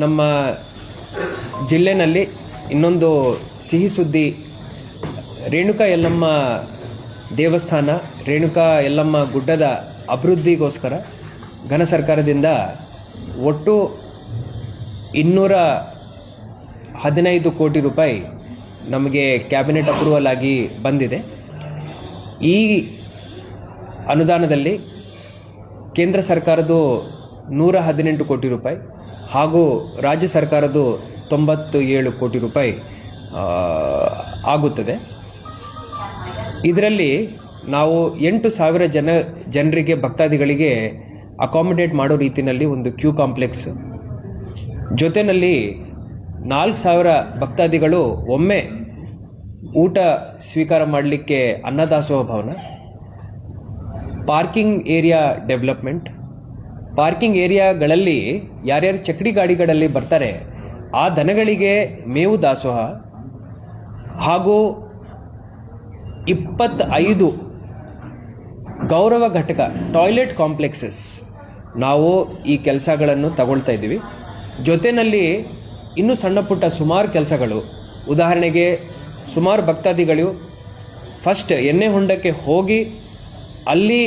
ನಮ್ಮ ಜಿಲ್ಲೆನಲ್ಲಿ ಇನ್ನೊಂದು ಸಿಹಿ ಸುದ್ದಿ. ರೇಣುಕಾ ಯಲ್ಲಮ್ಮ ದೇವಸ್ಥಾನ, ರೇಣುಕಾ ಯಲ್ಲಮ್ಮ ಗುಡ್ಡದ ಅಭಿವೃದ್ಧಿಗೋಸ್ಕರ ಘನ ಸರ್ಕಾರದಿಂದ ಒಟ್ಟು 215 ಕೋಟಿ ರೂಪಾಯಿ ನಮಗೆ ಕ್ಯಾಬಿನೆಟ್ ಅಪ್ರೂವಲ್ ಆಗಿ ಬಂದಿದೆ. ಈ ಅನುದಾನದಲ್ಲಿ ಕೇಂದ್ರ ಸರ್ಕಾರದ್ದು 118 ಕೋಟಿ ರೂಪಾಯಿ ಹಾಗೂ ರಾಜ್ಯ ಸರ್ಕಾರದ್ದು 97 ಕೋಟಿ ರೂಪಾಯಿ ಆಗುತ್ತದೆ. ಇದರಲ್ಲಿ ನಾವು 8,000 ಜನರಿಗೆ ಭಕ್ತಾದಿಗಳಿಗೆ ಅಕಾಮಿಡೇಟ್ ಮಾಡೋ ರೀತಿಯಲ್ಲಿ ಒಂದು ಕ್ಯೂ ಕಾಂಪ್ಲೆಕ್ಸ್, ಜೊತೆಯಲ್ಲಿ 4,000 ಭಕ್ತಾದಿಗಳು ಒಮ್ಮೆ ಊಟ ಸ್ವೀಕಾರ ಮಾಡಲಿಕ್ಕೆ ಅನ್ನದಾಸೋಹ ಭವನ, ಪಾರ್ಕಿಂಗ್ ಏರಿಯಾ ಡೆವಲಪ್ಮೆಂಟ್, ಪಾರ್ಕಿಂಗ್ ಏರಿಯಾಗಳಲ್ಲಿ ಯಾರ್ಯಾರು ಚಕ್ಡಿ ಗಾಡಿಗಳಲ್ಲಿ ಬರ್ತಾರೆ ಆ ದನಗಳಿಗೆ ಮೇವು ದಾಸೋಹ ಹಾಗೂ 25 ಗೌರವ ಘಟಕ ಟಾಯ್ಲೆಟ್ ಕಾಂಪ್ಲೆಕ್ಸಸ್ ನಾವು ಈ ಕೆಲಸಗಳನ್ನು ತಗೊಳ್ತಾ ಇದ್ದೀವಿ. ಜೊತೆಯಲ್ಲಿ ಇನ್ನೂ ಸಣ್ಣ ಪುಟ್ಟ ಸುಮಾರು ಕೆಲಸಗಳು, ಉದಾಹರಣೆಗೆ ಸುಮಾರು ಭಕ್ತಾದಿಗಳು ಫಸ್ಟ್ ಎಣ್ಣೆ ಹೊಂಡಕ್ಕೆ ಹೋಗಿ ಅಲ್ಲಿ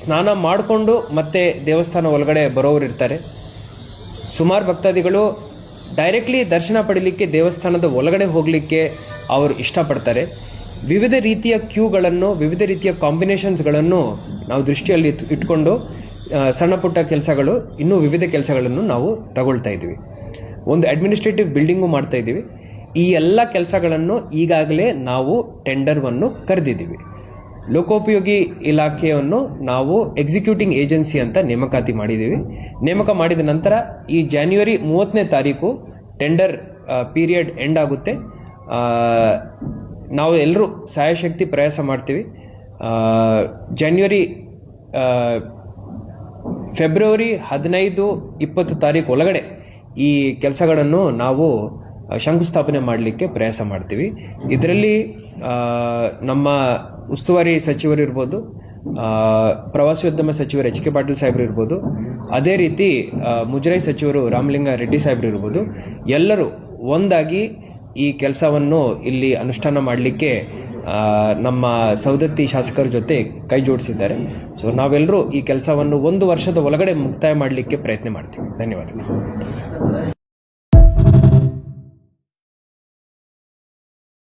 ಸ್ನಾನ ಮಾಡಿಕೊಂಡು ಮತ್ತೆ ದೇವಸ್ಥಾನ ಒಳಗಡೆ ಬರೋರು ಇರ್ತಾರೆ. ಸುಮಾರು ಭಕ್ತಾದಿಗಳು ಡೈರೆಕ್ಟ್ಲಿ ದರ್ಶನ ಪಡೀಲಿಕ್ಕೆ ದೇವಸ್ಥಾನದ ಒಳಗಡೆ ಹೋಗಲಿಕ್ಕೆ ಅವರು ಇಷ್ಟಪಡ್ತಾರೆ. ವಿವಿಧ ರೀತಿಯ ಕ್ಯೂಗಳನ್ನು, ವಿವಿಧ ರೀತಿಯ ಕಾಂಬಿನೇಷನ್ಸ್ಗಳನ್ನು ನಾವು ದೃಷ್ಟಿಯಲ್ಲಿ ಇಟ್ಕೊಂಡು ಸಣ್ಣ ಪುಟ್ಟ ಕೆಲಸಗಳು, ಇನ್ನೂ ವಿವಿಧ ಕೆಲಸಗಳನ್ನು ನಾವು ತಗೊಳ್ತಾ ಇದ್ದೀವಿ. ಒಂದು ಅಡ್ಮಿನಿಸ್ಟ್ರೇಟಿವ್ ಬಿಲ್ಡಿಂಗು ಮಾಡ್ತಾ ಇದ್ದೀವಿ. ಈ ಎಲ್ಲ ಕೆಲಸಗಳನ್ನು ಈಗಾಗಲೇ ನಾವು ಟೆಂಡರ್ವನ್ನು ಕರೆದಿದ್ದೀವಿ. ಲೋಕೋಪಯೋಗಿ ಇಲಾಖೆಯನ್ನು ನಾವು ಎಕ್ಸಿಕ್ಯೂಟಿಂಗ್ ಏಜೆನ್ಸಿ ಅಂತ ನೇಮಕಾತಿ ಮಾಡಿದ್ದೀವಿ. ನೇಮಕ ಮಾಡಿದ ನಂತರ ಈ ಜಾನ್ವರಿ 30ನೇ ತಾರೀಕು ಟೆಂಡರ್ ಪೀರಿಯಡ್ ಎಂಡ್ ಆಗುತ್ತೆ. ನಾವು ಎಲ್ಲರೂ ಸಾಯಶಕ್ತಿ ಪ್ರಯಾಸ ಮಾಡ್ತೀವಿ. ಫೆಬ್ರವರಿ 15-20 ತಾರೀಕು ಒಳಗಡೆ ಈ ಕೆಲಸಗಳನ್ನು ನಾವು ಶಂಕುಸ್ಥಾಪನೆ ಮಾಡಲಿಕ್ಕೆ ಪ್ರಯಾಸ ಮಾಡ್ತೀವಿ. ಇದರಲ್ಲಿ ನಮ್ಮ ಉಸ್ತುವಾರಿ ಸಚಿವರು ಇರ್ಬೋದು, ಪ್ರವಾಸೋದ್ಯಮ ಸಚಿವರು ಎಚ್ ಕೆ ಪಾಟೀಲ್ ಸಾಹೇಬರು ಇರ್ಬೋದು, ಅದೇ ರೀತಿ ಮುಜರಾಯಿ ಸಚಿವರು ರಾಮಲಿಂಗ ರೆಡ್ಡಿ ಸಾಹೇಬರು ಇರ್ಬೋದು, ಎಲ್ಲರೂ ಒಂದಾಗಿ ಈ ಕೆಲಸವನ್ನು ಇಲ್ಲಿ ಅನುಷ್ಠಾನ ಮಾಡಲಿಕ್ಕೆ ನಮ್ಮ ಸವದತ್ತಿ ಶಾಸಕರ ಜೊತೆ ಕೈ ಜೋಡಿಸಿದ್ದಾರೆ. ಸೊ ನಾವೆಲ್ಲರೂ ಈ ಕೆಲಸವನ್ನು 1 ವರ್ಷದ ಒಳಗಡೆ ಮುಕ್ತಾಯ ಮಾಡಲಿಕ್ಕೆ ಪ್ರಯತ್ನ ಮಾಡ್ತೀವಿ. ಧನ್ಯವಾದಗಳು.